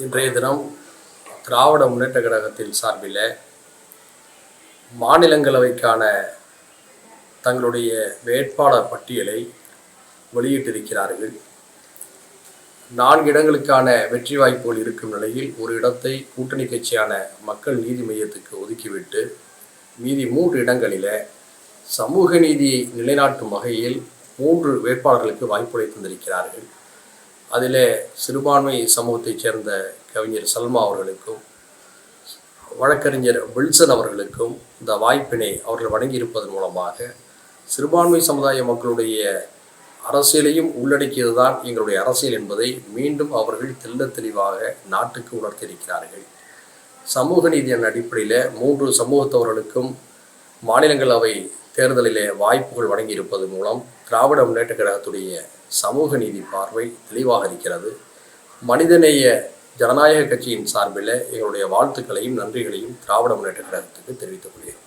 இன்றைய தினம் திராவிட முன்னேற்ற கழகத்தின் சார்பில் மாநிலங்களவைக்கான தங்களுடைய வேட்பாளர் பட்டியலை வெளியிட்டிருக்கிறார்கள். 4 இடங்களுக்கான வெற்றி வாய்ப்புகள் இருக்கும் நிலையில் ஒரு இடத்தை கூட்டணி கட்சியான மக்கள் நீதி மையத்துக்கு ஒதுக்கிவிட்டு மீதி 3 இடங்களில் சமூக நீதியை நிலைநாட்டும் வகையில் 3 வேட்பாளர்களுக்கு வாய்ப்புகளை தந்திருக்கிறார்கள். அதில் சிறுபான்மை சமூகத்தைச் சேர்ந்த கவிஞர் சல்மா அவர்களுக்கும் வழக்கறிஞர் வில்சன் அவர்களுக்கும் இந்த வாய்ப்பினை அவர்கள் வழங்கியிருப்பதன் மூலமாக சிறுபான்மை சமுதாய மக்களுடைய அரசியலையும் உள்ளடக்கியது தான் எங்களுடைய அரசியல் என்பதை மீண்டும் அவர்கள் தெள்ள தெளிவாக நாட்டுக்கு உணர்த்தியிருக்கிறார்கள். சமூக நீதியின் அடிப்படையில் 3 சமூகத்தவர்களுக்கும் மாநிலங்களவை தேர்தலிலே வாய்ப்புகள் வழங்கியிருப்பது மூலம் திராவிட முன்னேற்ற கழகத்துடைய சமூக நீதி பார்வை தெளிவாக இருக்கிறது. மனிதநேய ஜனநாயக கட்சியின் சார்பில் எங்களுடைய வாழ்த்துக்களையும் நன்றிகளையும் திராவிட முன்னேற்ற கழகத்துக்கு தெரிவித்துக் கொள்கிறேன்.